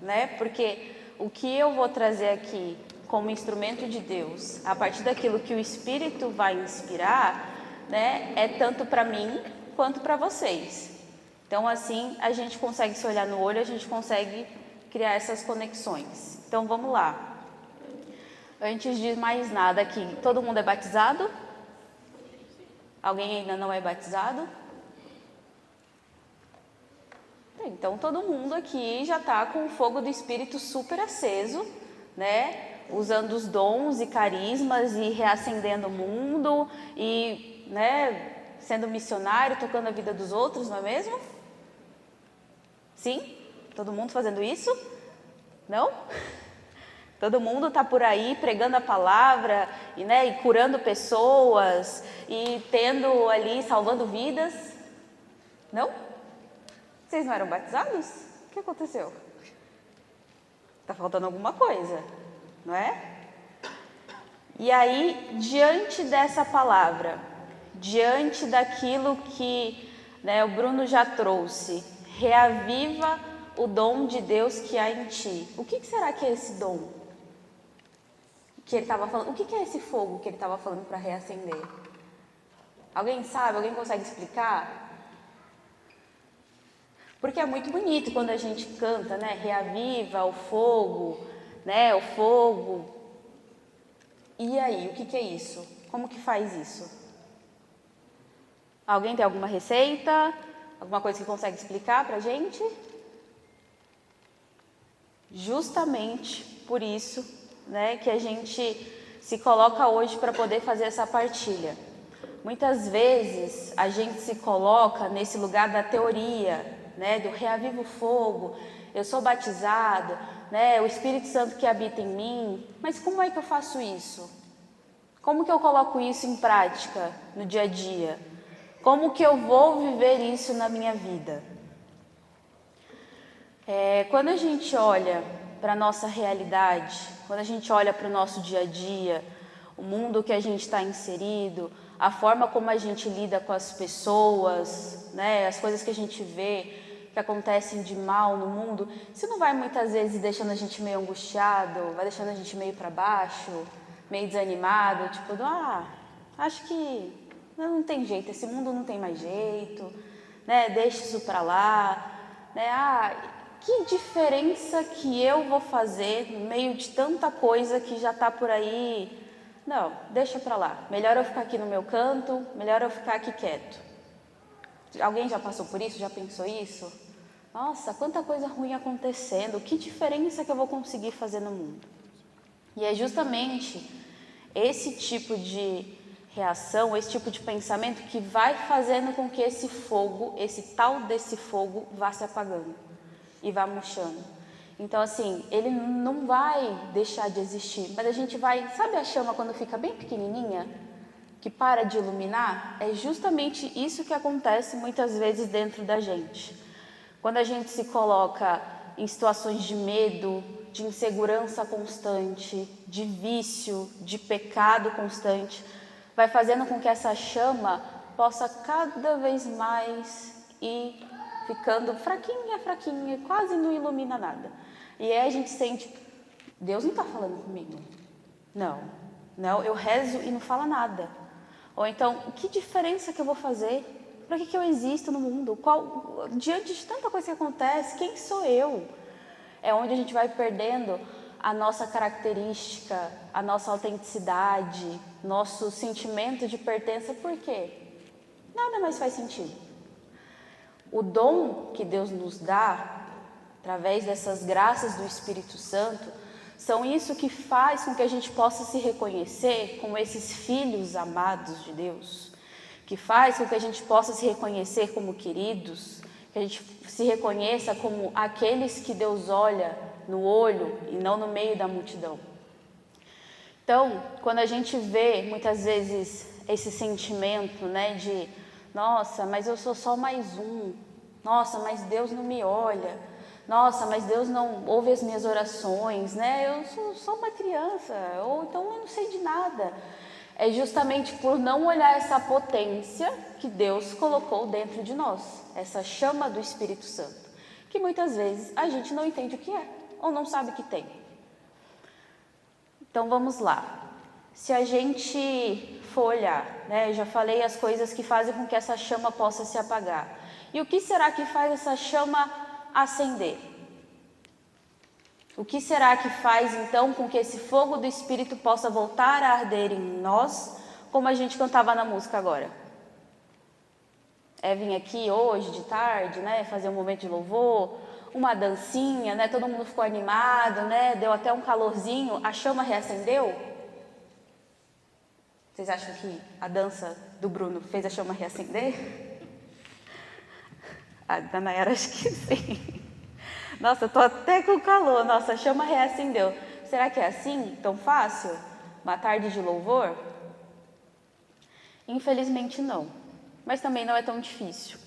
né? Porque o que eu vou trazer aqui como instrumento de Deus, a partir daquilo que o Espírito vai inspirar, né, é tanto para mim quanto para vocês. Então, assim, a gente consegue se olhar no olho, a gente consegue criar essas conexões. Então, vamos lá. Antes de mais nada aqui, todo mundo é batizado? Alguém ainda não é batizado? Então, todo mundo aqui já está com o fogo do Espírito super aceso, né? Usando os dons e carismas e reacendendo o mundo e, né, sendo missionário, tocando a vida dos outros, não é mesmo? Sim? Todo mundo fazendo isso? Não? Todo mundo está por aí pregando a palavra e, né, e curando pessoas e tendo ali, salvando vidas? Não? Vocês não eram batizados? O que aconteceu? Está faltando alguma coisa, não é? E aí, diante dessa palavra, diante daquilo que, né, o Bruno já trouxe, reaviva o dom de Deus que há em ti. O que será que é esse dom que ele estava falando? O que é esse fogo que ele estava falando para reacender? Alguém sabe? Alguém consegue explicar? Porque é muito bonito quando a gente canta, né? Reaviva o fogo, né? O fogo. E aí, o que é isso? Como que faz isso? Alguém tem alguma receita? Alguma coisa que consegue explicar pra gente? Justamente por isso, né, que a gente se coloca hoje para poder fazer essa partilha. Muitas vezes a gente se coloca nesse lugar da teoria, né, do reaviva o fogo, eu sou batizado, né, o Espírito Santo que habita em mim, mas como é que eu faço isso? Como que eu coloco isso em prática no dia a dia? Como que eu vou viver isso na minha vida? Quando a gente olha para a nossa realidade, quando a gente olha para o nosso dia a dia, o mundo que a gente está inserido, a forma como a gente lida com as pessoas, né, as coisas que a gente vê que acontecem de mal no mundo, isso não vai muitas vezes deixando a gente meio angustiado, vai deixando a gente meio para baixo, meio desanimado, tipo, acho que não tem jeito, esse mundo não tem mais jeito, né, deixa isso para lá, né, que diferença que eu vou fazer no meio de tanta coisa que já está por aí? Não, deixa para lá, melhor eu ficar aqui no meu canto, melhor eu ficar aqui quieto. Alguém já passou por isso? Já pensou isso? Nossa, quanta coisa ruim acontecendo, que diferença que eu vou conseguir fazer no mundo? E é justamente esse tipo de reação, esse tipo de pensamento que vai fazendo com que esse fogo, esse tal desse fogo, vá se apagando e vá murchando. Então, assim, ele não vai deixar de existir, mas a gente vai... Sabe a chama quando fica bem pequenininha, que para de iluminar? É justamente isso que acontece muitas vezes dentro da gente. Quando a gente se coloca em situações de medo, de insegurança constante, de vício, de pecado constante, vai fazendo com que essa chama possa cada vez mais ir ficando fraquinha, quase não ilumina nada. E aí a gente sente, Deus não está falando comigo. Não, eu rezo e não fala nada. Ou então, que diferença que eu vou fazer? Para que eu existo no mundo? Diante de tanta coisa que acontece, quem sou eu? É onde a gente vai perdendo a nossa característica, a nossa autenticidade, nosso sentimento de pertença. Por quê? Nada mais faz sentido. O dom que Deus nos dá, através dessas graças do Espírito Santo, são isso que faz com que a gente possa se reconhecer como esses filhos amados de Deus, que faz com que a gente possa se reconhecer como queridos, que a gente se reconheça como aqueles que Deus olha no olho e não no meio da multidão. Então, quando a gente vê muitas vezes esse sentimento, né, de nossa, mas eu sou só mais um, nossa, mas Deus não me olha, nossa, mas Deus não ouve as minhas orações, né? Eu sou só uma criança, ou então eu não sei de nada. É justamente por não olhar essa potência que Deus colocou dentro de nós, essa chama do Espírito Santo. que muitas vezes a gente não entende o que é, ou não sabe que tem. Então vamos lá. Se a gente for olhar, né, eu já falei as coisas que fazem com que essa chama possa se apagar. E o que será que faz essa chama acender? O que será que faz então com que esse fogo do Espírito possa voltar a arder em nós, como a gente cantava na música agora? É vir aqui hoje de tarde, né, fazer um momento de louvor, uma dancinha, né, todo mundo ficou animado, né, deu até um calorzinho, a chama reacendeu? Vocês acham que a dança do Bruno fez a chama reacender? A da Nayara acho que sim. Nossa, eu tô até com calor, nossa, a chama reacendeu. Será que é assim, tão fácil? Uma tarde de louvor? Infelizmente não, mas também não é tão difícil.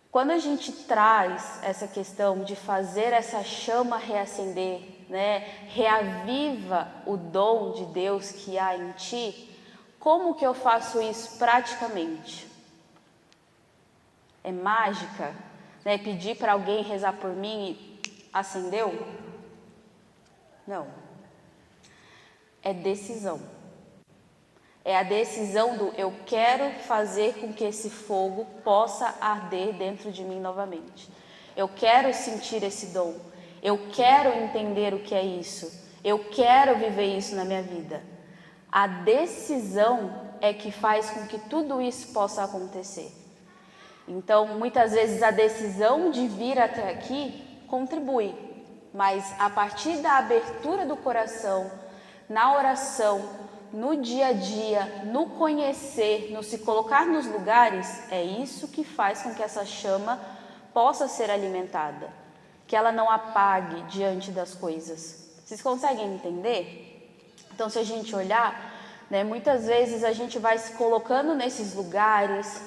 Quando a gente traz essa questão de fazer essa chama reacender, né, reaviva o dom de Deus que há em ti, como que eu faço isso praticamente? É mágica, né? Pedir para alguém rezar por mim e acendeu? Não. É decisão. É a decisão do eu quero fazer com que esse fogo possa arder dentro de mim novamente. Eu quero sentir esse dom. Eu quero entender o que é isso. Eu quero viver isso na minha vida. A decisão é que faz com que tudo isso possa acontecer. Então, muitas vezes a decisão de vir até aqui contribui, mas a partir da abertura do coração, na oração, no dia a dia, no conhecer, no se colocar nos lugares, é isso que faz com que essa chama possa ser alimentada, que ela não apague diante das coisas. Vocês conseguem entender? Então, se a gente olhar, né, muitas vezes a gente vai se colocando nesses lugares,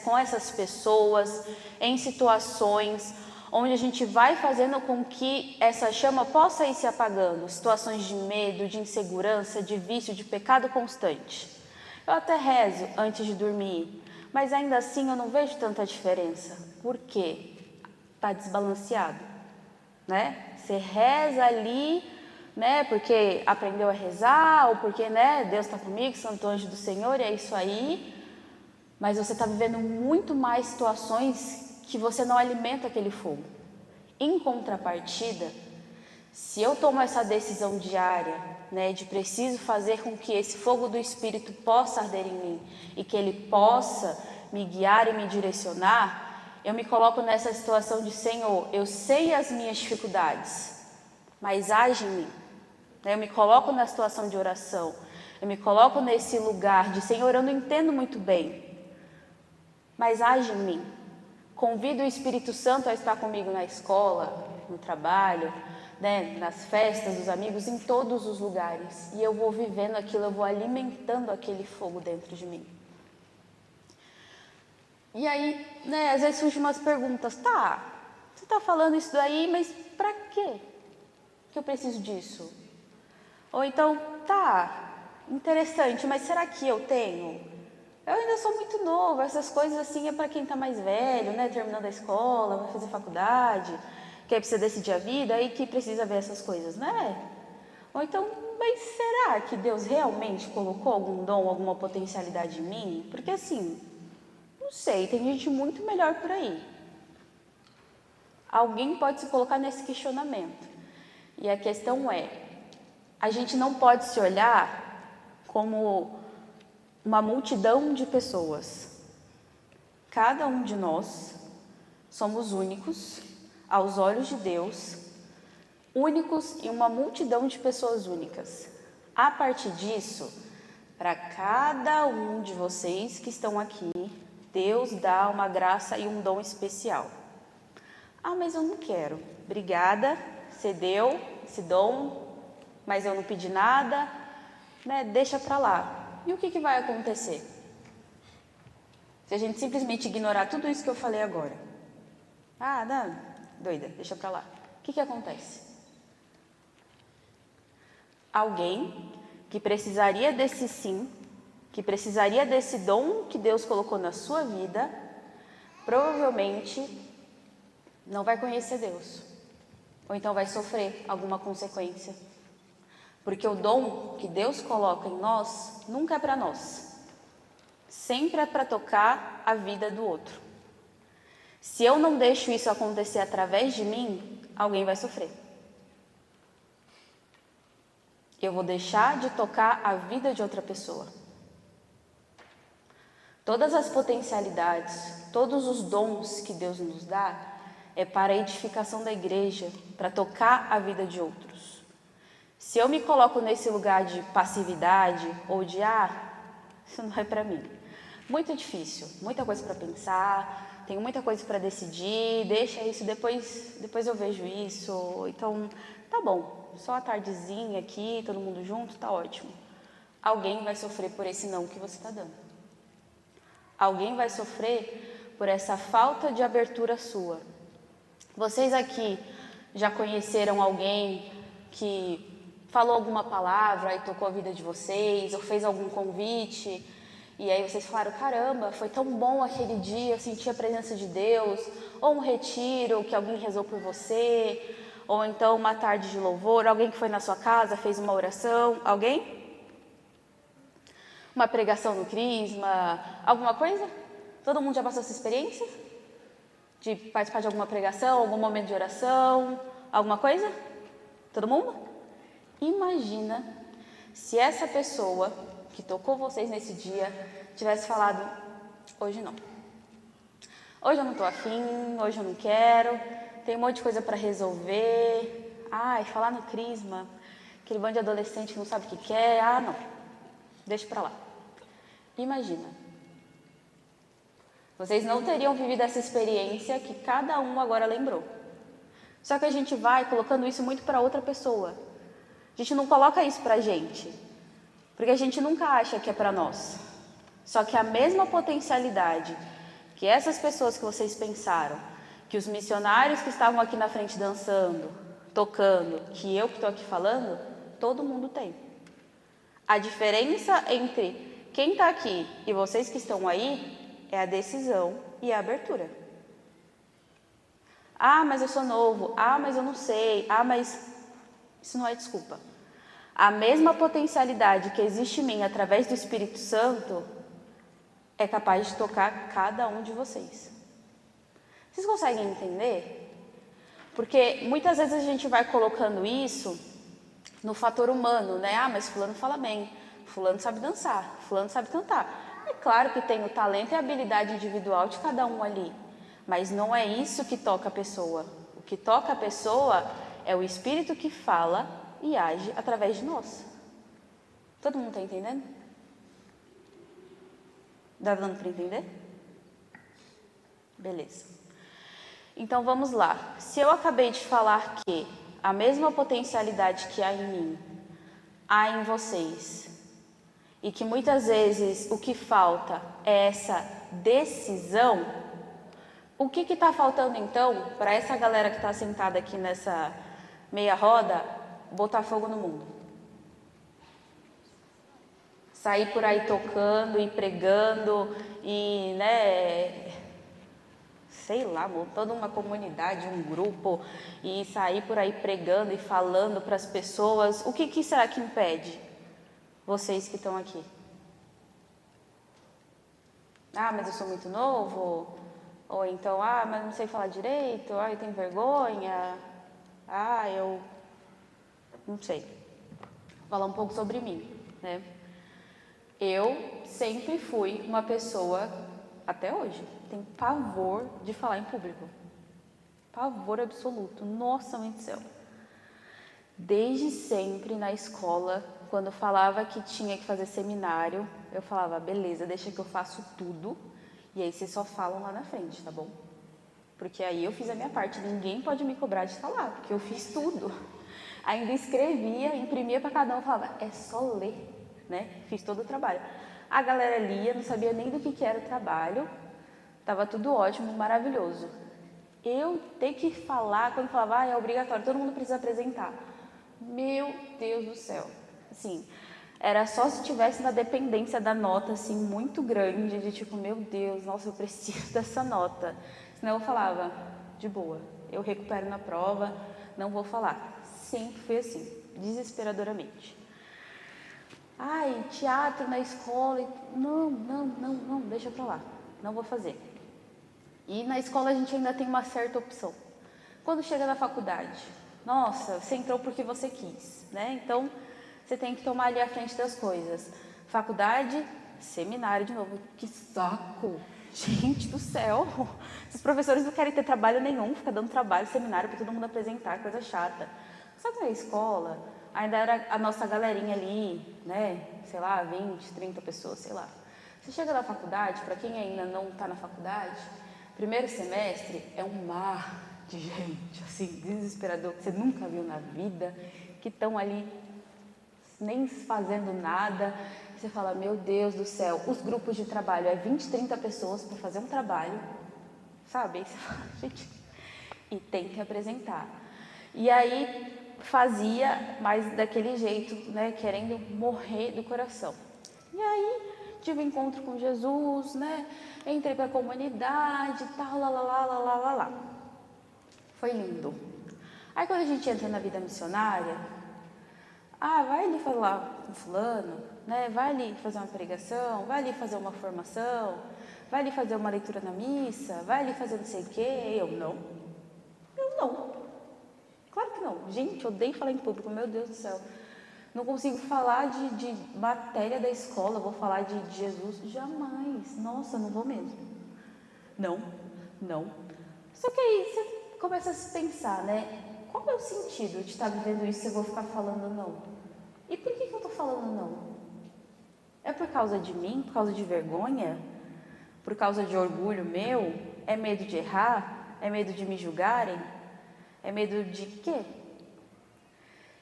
com essas pessoas, em situações onde a gente vai fazendo com que essa chama possa ir se apagando, situações de medo, de insegurança, de vício, de pecado constante. Eu até rezo antes de dormir, mas ainda assim eu não vejo tanta diferença. Por quê? Está desbalanceado, né? Você reza ali, né, porque aprendeu a rezar, ou porque, né, Deus está comigo, santo anjo do Senhor, e é isso aí, mas você está vivendo muito mais situações que você não alimenta aquele fogo. Em contrapartida, se eu tomo essa decisão diária, né, de preciso fazer com que esse fogo do Espírito possa arder em mim, e que ele possa me guiar e me direcionar, eu me coloco nessa situação de Senhor, eu sei as minhas dificuldades, mas age em mim. Eu me coloco na situação de oração, eu me coloco nesse lugar de Senhor, eu não entendo muito bem, mas age em mim. Convido o Espírito Santo a estar comigo na escola, no trabalho, né, nas festas dos amigos, em todos os lugares. E eu vou vivendo aquilo, eu vou alimentando aquele fogo dentro de mim. E aí, né, às vezes surgem umas perguntas, tá, você está falando isso daí, mas para quê que eu preciso disso? Ou então, tá, interessante, mas será que eu tenho? Eu ainda sou muito novo, essas coisas assim é para quem está mais velho, né? Terminando a escola, vai fazer faculdade, que aí precisa decidir a vida, aí que precisa ver essas coisas, né? Ou então, mas será que Deus realmente colocou algum dom, alguma potencialidade em mim? Porque assim, não sei, tem gente muito melhor por aí. Alguém pode se colocar nesse questionamento. E a questão é, a gente não pode se olhar como uma multidão de pessoas. Cada um de nós somos únicos aos olhos de Deus, únicos em uma multidão de pessoas únicas. A partir disso, para cada um de vocês que estão aqui, Deus dá uma graça e um dom especial. Ah, mas eu não quero. Obrigada, você deu esse dom, mas eu não pedi nada, né? Deixa para lá. E o que vai acontecer? Se a gente simplesmente ignorar tudo isso que eu falei agora. Ah, não, doida, deixa para lá. O que acontece? Alguém que precisaria desse sim, que precisaria desse dom que Deus colocou na sua vida, provavelmente não vai conhecer Deus, ou então vai sofrer alguma consequência. Porque o dom que Deus coloca em nós nunca é para nós, sempre é para tocar a vida do outro. Se eu não deixo isso acontecer através de mim, alguém vai sofrer. Eu vou deixar de tocar a vida de outra pessoa. Todas as potencialidades, todos os dons que Deus nos dá é para a edificação da igreja, para tocar a vida de outros. Se eu me coloco nesse lugar de passividade ou de isso não é para mim. Muito difícil, muita coisa para pensar, tenho muita coisa para decidir, deixa isso, depois eu vejo isso. Então, tá bom, só a tardezinha aqui, todo mundo junto, tá ótimo. Alguém vai sofrer por esse não que você está dando. Alguém vai sofrer por essa falta de abertura sua. Vocês aqui já conheceram alguém que falou alguma palavra e tocou a vida de vocês, ou fez algum convite, e aí vocês falaram, caramba, foi tão bom aquele dia, eu senti a presença de Deus, ou um retiro que alguém rezou por você, ou então uma tarde de louvor, alguém que foi na sua casa, fez uma oração, alguém? Uma pregação no Crisma, alguma coisa? Todo mundo já passou essa experiência? De participar de alguma pregação, algum momento de oração, alguma coisa? Todo mundo? Imagina se essa pessoa que tocou vocês nesse dia tivesse falado, hoje não. Hoje eu não estou afim, hoje eu não quero, tem um monte de coisa para resolver. Falar no Crisma, aquele bando de adolescente que não sabe o que quer, não, deixa para lá. Imagina. Vocês não teriam vivido essa experiência que cada um agora lembrou. Só que a gente vai colocando isso muito para outra pessoa. A gente não coloca isso para a gente, porque a gente nunca acha que é para nós. Só que a mesma potencialidade que essas pessoas que vocês pensaram, que os missionários que estavam aqui na frente dançando, tocando, que eu que estou aqui falando, todo mundo tem. A diferença entre quem está aqui e vocês que estão aí é a decisão e a abertura. Mas eu sou novo. Mas eu não sei. Mas isso não é desculpa. A mesma potencialidade que existe em mim através do Espírito Santo é capaz de tocar cada um de vocês. Vocês conseguem entender? Porque muitas vezes a gente vai colocando isso no fator humano, né? Mas fulano fala bem, fulano sabe dançar, fulano sabe cantar. É claro que tem o talento e a habilidade individual de cada um ali, mas não é isso que toca a pessoa. O que toca a pessoa é o Espírito que fala e age através de nós. Todo mundo está entendendo? Dá dando para entender? Beleza. Então vamos lá. Se eu acabei de falar que a mesma potencialidade que há em mim, há em vocês, e que muitas vezes o que falta é essa decisão, o que está faltando então para essa galera que está sentada aqui nessa meia roda botar fogo no mundo? Sair por aí tocando e pregando e, sei lá, montando uma comunidade, um grupo e sair por aí pregando e falando para as pessoas. O que será que impede vocês que estão aqui? Mas eu sou muito novo. Ou então, mas não sei falar direito. Eu tenho vergonha. Eu não sei. Vou falar um pouco sobre mim, né? Eu sempre fui uma pessoa, até hoje, tem pavor de falar em público. Pavor absoluto. Nossa, mãe do céu. Desde sempre na escola, quando eu falava que tinha que fazer seminário, eu falava, beleza, deixa que eu faço tudo, e aí vocês só falam lá na frente, tá bom? Porque aí eu fiz a minha parte, ninguém pode me cobrar de falar, porque eu fiz tudo. Ainda escrevia, imprimia para cada um, falava, é só ler, né? Fiz todo o trabalho. A galera lia, não sabia nem do que era o trabalho, estava tudo ótimo, maravilhoso. Eu ter que falar, quando falava, é obrigatório, todo mundo precisa apresentar. Meu Deus do céu. Assim, era só se tivesse na dependência da nota, assim, muito grande, de tipo, meu Deus, nossa, eu preciso dessa nota. Senão eu falava, de boa. Eu recupero na prova, não vou falar. Sempre fui assim, desesperadoramente. Ai, teatro na escola, não, deixa pra lá, não vou fazer. E na escola a gente ainda tem uma certa opção. Quando chega na faculdade, nossa, você entrou porque você quis, né? Então, você tem que tomar ali a frente das coisas. Faculdade, seminário de novo. Que saco! Gente do céu! Os professores não querem ter trabalho nenhum, fica dando trabalho, seminário para todo mundo apresentar, coisa chata. Só que na escola, ainda era a nossa galerinha ali, né? Sei lá, 20, 30 pessoas, sei lá. Você chega na faculdade, para quem ainda não está na faculdade, primeiro semestre é um mar de gente, assim, desesperador, que você nunca viu na vida, que estão ali nem fazendo nada. Você fala, meu Deus do céu, os grupos de trabalho é 20, 30 pessoas para fazer um trabalho, sabe? Aí você fala, gente, e tem que apresentar. E aí fazia, mas daquele jeito, né, querendo morrer do coração. E aí tive um encontro com Jesus, né, entrei para a comunidade, tal, lá. Foi lindo. Aí quando a gente entra na vida missionária, vai ali falar com fulano, né? Vai ali fazer uma pregação, vai ali fazer uma formação, vai ali fazer uma leitura na missa, vai ali fazer não sei o quê. Eu não. Claro que não. Gente, eu odeio falar em público, meu Deus do céu. Não consigo falar de matéria da escola, vou falar de Jesus. Jamais. Nossa, não vou mesmo. Não. Só que aí você começa a se pensar, né? Qual é o sentido de estar vivendo isso se eu vou ficar falando não? E por que eu estou falando não? É por causa de mim? Por causa de vergonha? Por causa de orgulho meu? É medo de errar? É medo de me julgarem? É medo de quê?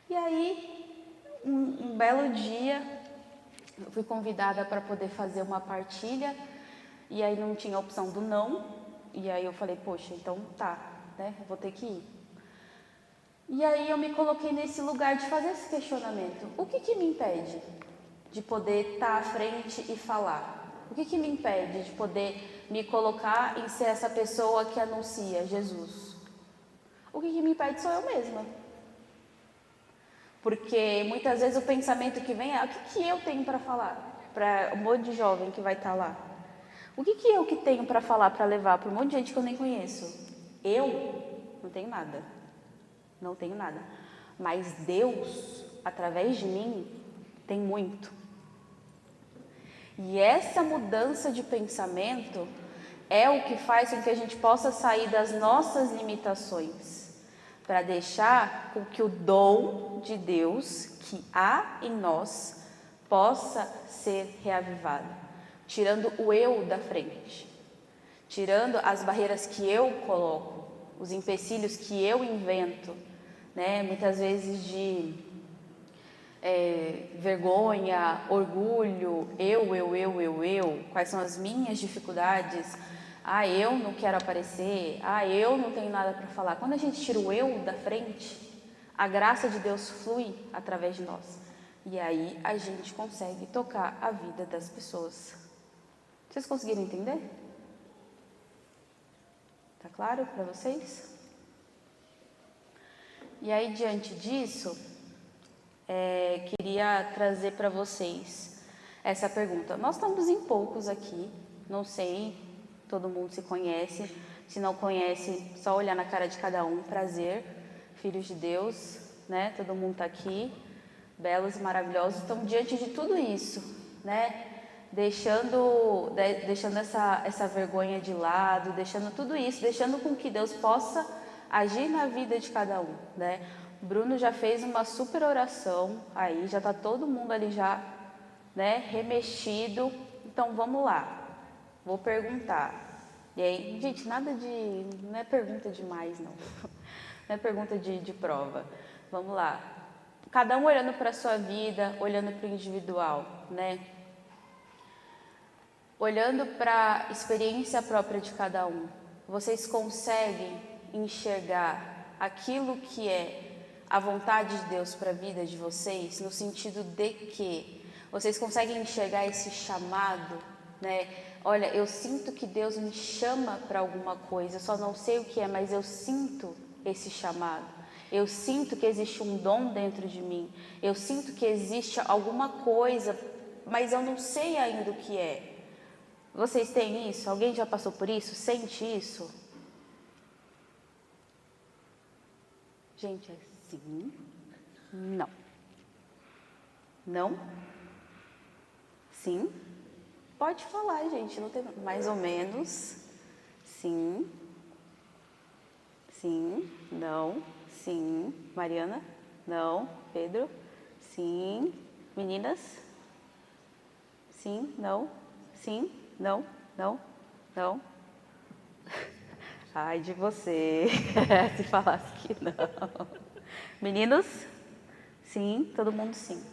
E aí, um belo dia, eu fui convidada para poder fazer uma partilha, e aí não tinha a opção do não, e aí eu falei, poxa, então tá, né, eu vou ter que ir. E aí eu me coloquei nesse lugar de fazer esse questionamento. O que me impede de poder estar à frente e falar? O que me impede de poder me colocar em ser essa pessoa que anuncia Jesus? O que me impede sou eu mesma. Porque muitas vezes o pensamento que vem é: o que eu tenho para falar para um monte de jovem que vai estar lá? O que eu que tenho para falar, para levar para um monte de gente que eu nem conheço? Eu não tenho nada. Não tenho nada. Mas Deus, através de mim, tem muito. E essa mudança de pensamento é o que faz com que a gente possa sair das nossas limitações, para deixar com que o dom de Deus que há em nós possa ser reavivado, tirando o eu da frente, tirando as barreiras que eu coloco, os empecilhos que eu invento, né? Muitas vezes de vergonha, orgulho, eu, quais são as minhas dificuldades, eu não quero aparecer, eu não tenho nada para falar. Quando a gente tira o eu da frente, a graça de Deus flui através de nós, e aí a gente consegue tocar a vida das pessoas. Vocês conseguiram entender? Tá claro para vocês? E aí, diante disso, queria trazer para vocês essa pergunta. Nós estamos em poucos aqui, não sei, todo mundo se conhece. Se não conhece, só olhar na cara de cada um. Prazer, filhos de Deus, né? Todo mundo está aqui, belos e maravilhosos. Então, diante de tudo isso, né? Deixando essa vergonha de lado, deixando tudo isso, deixando com que Deus possa agir na vida de cada um, né? Bruno já fez uma super oração aí, já está todo mundo ali já, né, remexido. Então vamos lá, vou perguntar. E aí, gente, não é pergunta demais não, não é pergunta de prova. Vamos lá, cada um olhando para a sua vida, olhando para o individual, né? Olhando para a experiência própria de cada um, vocês conseguem enxergar aquilo que é a vontade de Deus para a vida de vocês, no sentido de que vocês conseguem enxergar esse chamado né? Olha, eu sinto que Deus me chama para alguma coisa, eu só não sei o que é, mas eu sinto esse chamado. Eu sinto que existe um dom dentro de mim. Eu sinto que existe alguma coisa, mas eu não sei ainda o que é. Vocês têm isso? Alguém já passou por isso? Sente isso? Gente, é sim. Não. Não? Sim? Pode falar, gente, não tem mais ou menos. Sim. Sim. Não. Sim. Mariana? Não. Pedro? Sim. Meninas? Sim. Não. Sim. Não. Não. Não. Ai de você, se falasse que não. Meninos? Sim. Todo mundo sim.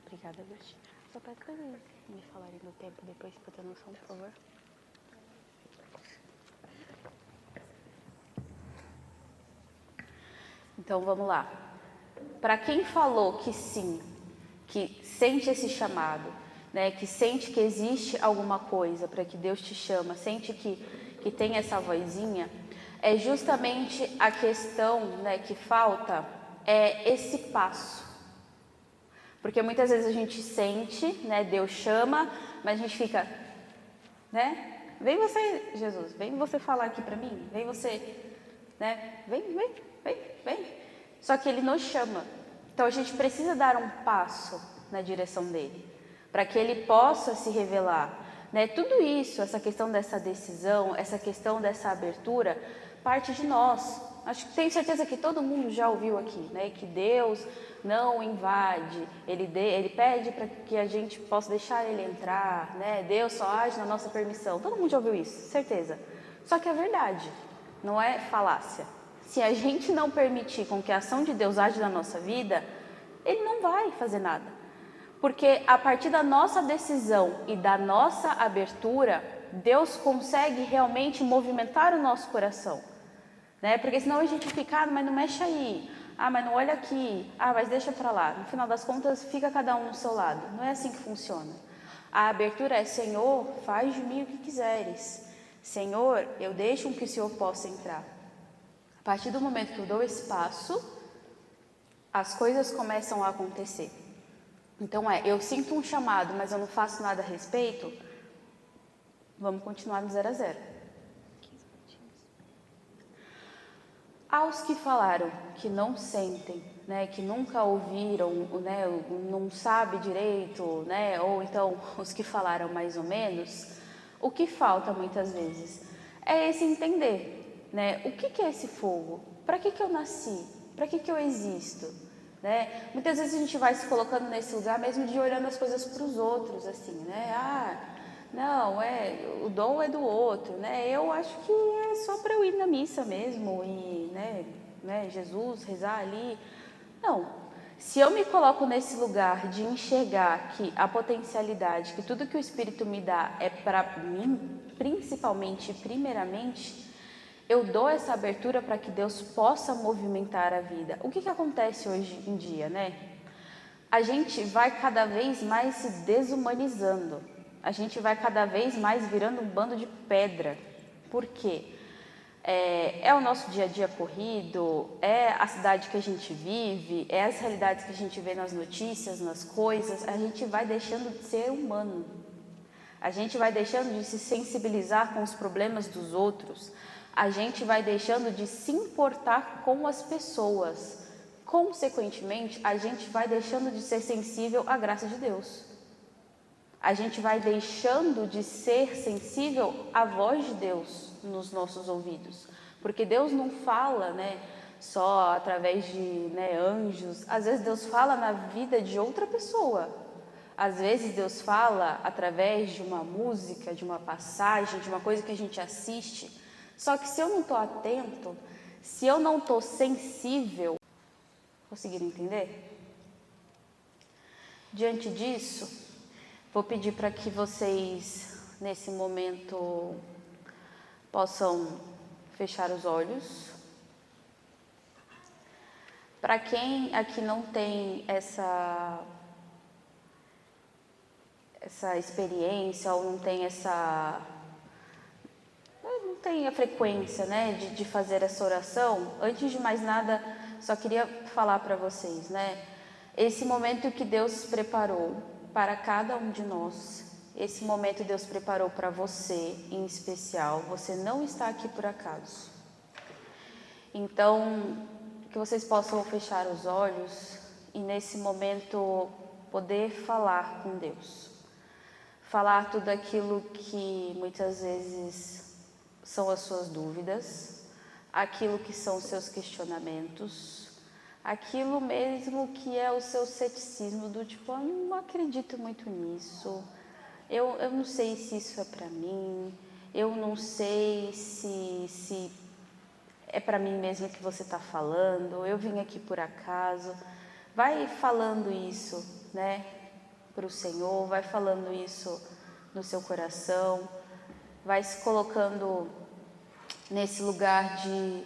Obrigada, Agostinho. Só peço para eles me falarem do tempo depois, para ter noção, por favor. Então, vamos lá. Para quem falou que sim, que sente esse chamado, né, que sente que existe alguma coisa para que Deus te chama, sente que tem essa vozinha, é justamente a questão, né, que falta, é esse passo. Porque muitas vezes a gente sente, né, Deus chama, mas a gente fica, né? Vem você, Jesus, vem você falar aqui para mim, vem você, né? Vem. Só que Ele nos chama. Então a gente precisa dar um passo na direção dele, para que Ele possa se revelar, né? Tudo isso, essa questão dessa decisão, essa questão dessa abertura, parte de nós. Acho que tenho certeza que todo mundo já ouviu aqui, né? Que Deus não invade, Ele pede para que a gente possa deixar Ele entrar, né? Deus só age na nossa permissão. Todo mundo já ouviu isso, certeza. Só que é verdade, não é falácia. Se a gente não permitir com que a ação de Deus age na nossa vida, Ele não vai fazer nada. Porque a partir da nossa decisão e da nossa abertura, Deus consegue realmente movimentar o nosso coração, né? Porque senão a gente fica, mas não mexe aí, mas não olha aqui, mas deixa para lá. No final das contas, fica cada um no seu lado. Não é assim que funciona. A abertura é: Senhor, faz de mim o que quiseres. Senhor, eu deixo que o Senhor possa entrar. A partir do momento que eu dou espaço, as coisas começam a acontecer. Então eu sinto um chamado, mas eu não faço nada a respeito, vamos continuar no 0 a 0. Aos que falaram que não sentem, né, que nunca ouviram, né, não sabe direito, né, ou então os que falaram mais ou menos, o que falta muitas vezes é esse entender, né, o que é esse fogo? Para que eu nasci? Para que eu existo? Né? Muitas vezes a gente vai se colocando nesse lugar mesmo de olhando as coisas para os outros, assim, né? Não, o dom é do outro, né? Eu acho que é só para eu ir na missa mesmo e, né, Jesus, rezar ali. Não, se eu me coloco nesse lugar de enxergar que a potencialidade, que tudo que o Espírito me dá é para mim, principalmente e primeiramente, eu dou essa abertura para que Deus possa movimentar a vida. O que acontece hoje em dia, né? A gente vai cada vez mais se desumanizando. A gente vai cada vez mais virando um bando de pedra. Por quê? É o nosso dia a dia corrido, é a cidade que a gente vive, é as realidades que a gente vê nas notícias, nas coisas. A gente vai deixando de ser humano. A gente vai deixando de se sensibilizar com os problemas dos outros. A gente vai deixando de se importar com as pessoas. Consequentemente, a gente vai deixando de ser sensível à graça de Deus. A gente vai deixando de ser sensível à voz de Deus nos nossos ouvidos. Porque Deus não fala, né, só através de, né, anjos. Às vezes Deus fala na vida de outra pessoa. Às vezes Deus fala através de uma música, de uma passagem, de uma coisa que a gente assiste. Só que se eu não estou atento, se eu não estou sensível, conseguiram entender? Diante disso, vou pedir para que vocês, nesse momento, possam fechar os olhos. Para quem aqui não tem essa experiência ou não tem não tem a frequência, né, de fazer essa oração, antes de mais nada, só queria falar para vocês, né, esse momento que Deus preparou para cada um de nós, esse momento Deus preparou para você em especial, você não está aqui por acaso. Então, que vocês possam fechar os olhos e nesse momento poder falar com Deus. Falar tudo aquilo que muitas vezes são as suas dúvidas, aquilo que são os seus questionamentos, aquilo mesmo que é o seu ceticismo do tipo, eu não acredito muito nisso, eu não sei se isso é para mim, eu não sei se é para mim mesmo que você está falando, eu vim aqui por acaso. Vai falando isso, né, para o Senhor, vai falando isso no seu coração, vai se colocando nesse lugar de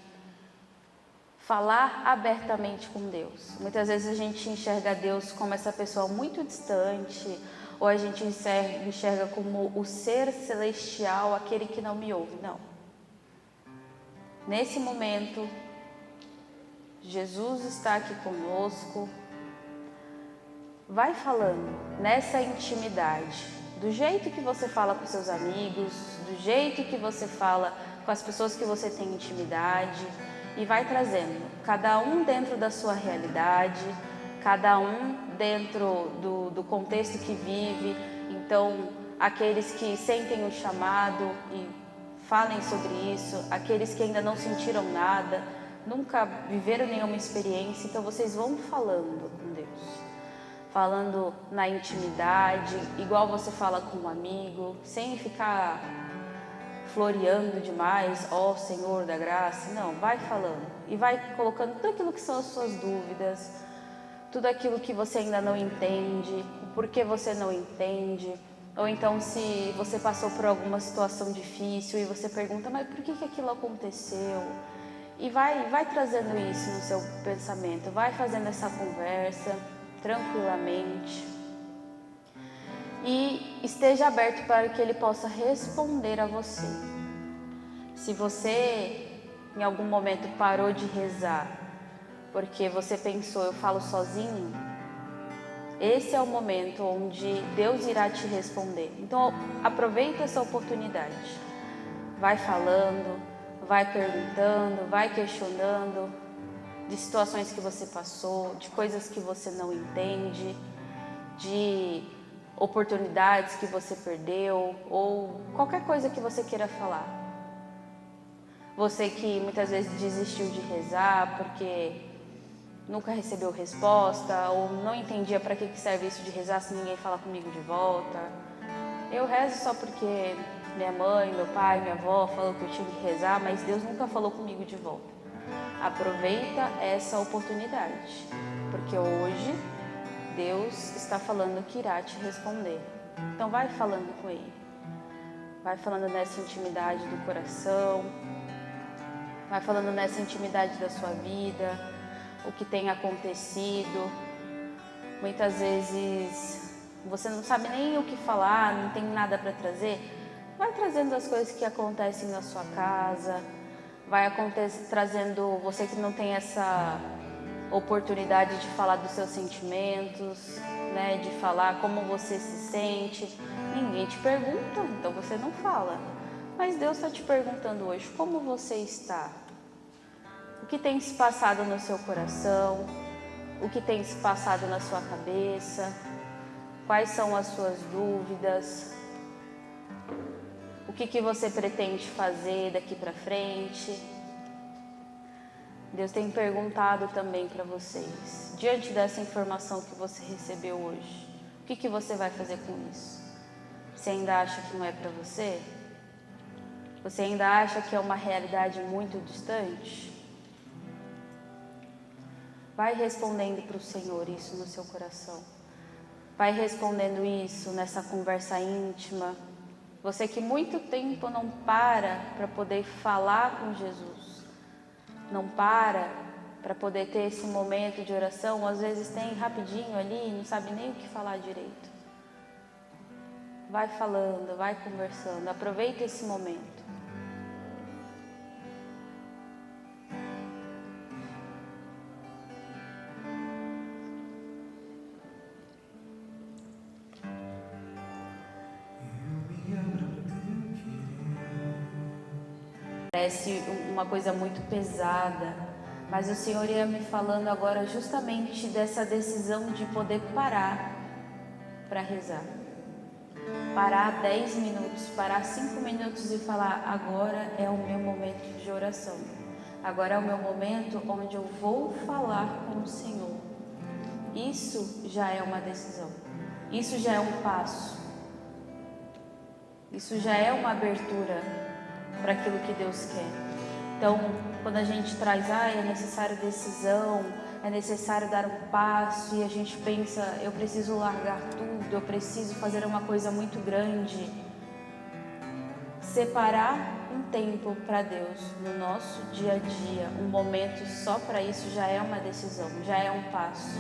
falar abertamente com Deus. Muitas vezes a gente enxerga Deus como essa pessoa muito distante, ou a gente enxerga como o ser celestial, aquele que não me ouve. Não. Nesse momento, Jesus está aqui conosco. Vai falando nessa intimidade, do jeito que você fala com seus amigos, do jeito que você fala com as pessoas que você tem intimidade, e vai trazendo, cada um dentro da sua realidade, cada um dentro do contexto que vive. Então, aqueles que sentem o chamado e falem sobre isso, aqueles que ainda não sentiram nada, nunca viveram nenhuma experiência, então vocês vão falando com Deus. Falando na intimidade, igual você fala com um amigo, sem ficar floreando demais, ó Senhor da graça. Não, vai falando e vai colocando tudo aquilo que são as suas dúvidas, tudo aquilo que você ainda não entende, o porquê você não entende, ou então se você passou por alguma situação difícil e você pergunta, mas por que aquilo aconteceu? E vai trazendo isso no seu pensamento, vai fazendo essa conversa tranquilamente e esteja aberto para que Ele possa responder a você. Se você em algum momento parou de rezar porque você pensou, eu falo sozinho, esse é o momento onde Deus irá te responder. Então aproveita essa oportunidade, vai falando, vai perguntando, vai questionando de situações que você passou, de coisas que você não entende, de oportunidades que você perdeu ou qualquer coisa que você queira falar. Você que muitas vezes desistiu de rezar porque nunca recebeu resposta ou não entendia para que serve isso de rezar se ninguém fala comigo de volta. Eu rezo só porque minha mãe, meu pai, minha avó falou que eu tinha que rezar, mas Deus nunca falou comigo de volta. Aproveita essa oportunidade, porque hoje Deus está falando que irá te responder. Então vai falando com Ele, vai falando nessa intimidade do coração, vai falando nessa intimidade da sua vida, o que tem acontecido. Muitas vezes você não sabe nem o que falar, não tem nada para trazer. Vai trazendo as coisas que acontecem na sua casa, vai trazendo você que não tem essa oportunidade de falar dos seus sentimentos, né, de falar como você se sente. Ninguém te pergunta, então você não fala. Mas Deus está te perguntando hoje, como você está? O que tem se passado no seu coração? O que tem se passado na sua cabeça? Quais são as suas dúvidas? O que você pretende fazer daqui para frente? Deus tem perguntado também para vocês, diante dessa informação que você recebeu hoje, o que você vai fazer com isso? Você ainda acha que não é para você? Você ainda acha que é uma realidade muito distante? Vai respondendo para o Senhor isso no seu coração. Vai respondendo isso nessa conversa íntima. Você que muito tempo não para poder falar com Jesus. Não para poder ter esse momento de oração. Às vezes tem rapidinho ali, não sabe nem o que falar direito. vai falando, vai conversando, aproveita esse momento. Parece uma coisa muito pesada, mas o Senhor ia me falando agora justamente dessa decisão de poder parar para rezar. Parar 10 minutos, parar 5 minutos e falar: agora é o meu momento de oração. Agora é o meu momento onde eu vou falar com o Senhor. Isso já é uma decisão. Isso já é um passo. Isso já é uma abertura para aquilo que Deus quer. Então, quando a gente traz, é necessário decisão, é necessário dar um passo, e a gente pensa, eu preciso largar tudo, eu preciso fazer uma coisa muito grande. Separar um tempo para Deus no nosso dia a dia, um momento só para isso, já é uma decisão, já é um passo.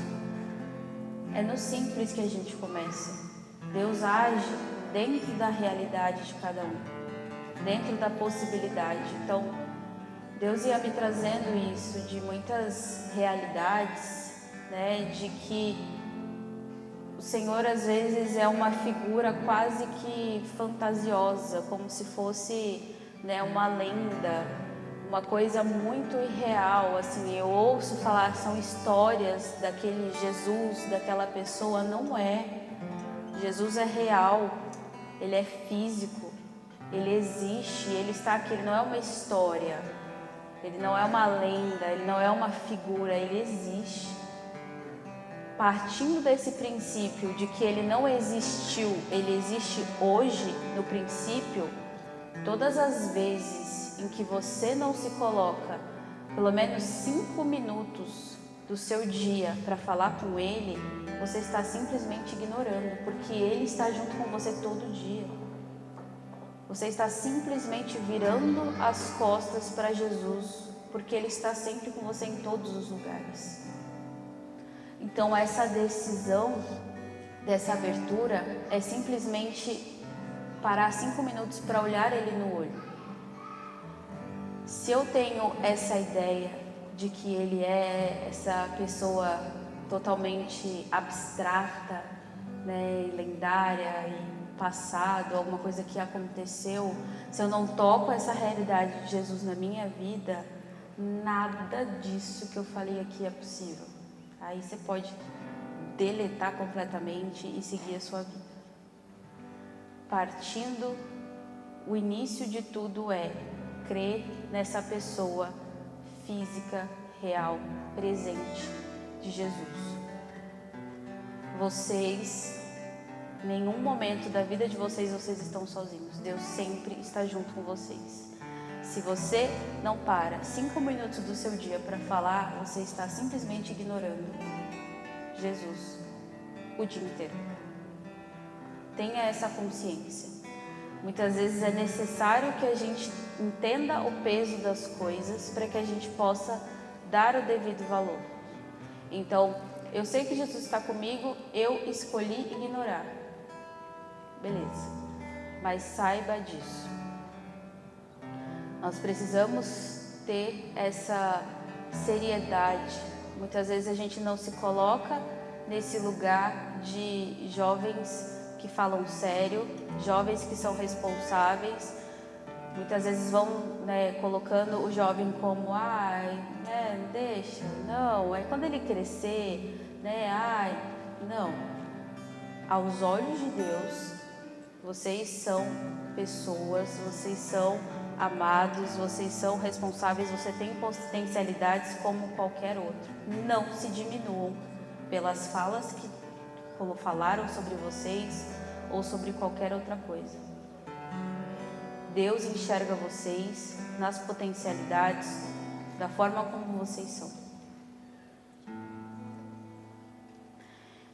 É no simples que a gente começa. Deus age dentro da realidade de cada um, dentro da possibilidade. Então, Deus ia me trazendo isso de muitas realidades, né, de que o Senhor às vezes é uma figura quase que fantasiosa, como se fosse, né, uma lenda, uma coisa muito irreal. Assim, eu ouço falar, são histórias daquele Jesus, daquela pessoa. Não é. Jesus é real, ele é físico, ele existe, ele está aqui, ele não é uma história, ele não é uma lenda, ele não é uma figura, ele existe. Partindo desse princípio de que ele não existiu, ele existe hoje, no princípio, todas as vezes em que você não se coloca pelo menos 5 minutos do seu dia para falar com ele, você está simplesmente ignorando, porque ele está junto com você todo dia. Você está simplesmente virando as costas para Jesus, porque ele está sempre com você em todos os lugares. Então, essa decisão dessa abertura é simplesmente parar 5 minutos para olhar ele no olho. Se eu tenho essa ideia de que ele é essa pessoa totalmente abstrata, né, e lendária, e passado, alguma coisa que aconteceu, se eu não toco essa realidade de Jesus na minha vida, nada disso que eu falei aqui é possível. Aí você pode deletar completamente e seguir a sua vida. Partindo, o início de tudo é crer nessa pessoa física, real, presente de Jesus. Vocês, em nenhum momento da vida de vocês estão sozinhos. Deus sempre está junto com vocês. Se você não para 5 minutos do seu dia para falar, você está simplesmente ignorando Jesus o dia inteiro. Tenha essa consciência. Muitas vezes é necessário que a gente entenda o peso das coisas para que a gente possa dar o devido valor. Então, eu sei que Jesus está comigo, eu escolhi ignorar. Beleza, mas saiba disso. Nós precisamos ter essa seriedade. Muitas vezes a gente não se coloca nesse lugar de jovens que falam sério, jovens que são responsáveis. Muitas vezes vão, né, colocando o jovem como, deixa, não, aí quando ele crescer, né, não. Aos olhos de Deus, vocês são pessoas, vocês são amados, vocês são responsáveis, você tem potencialidades como qualquer outro. Não se diminuam pelas falas que falaram sobre vocês ou sobre qualquer outra coisa. Deus enxerga vocês nas potencialidades da forma como vocês são.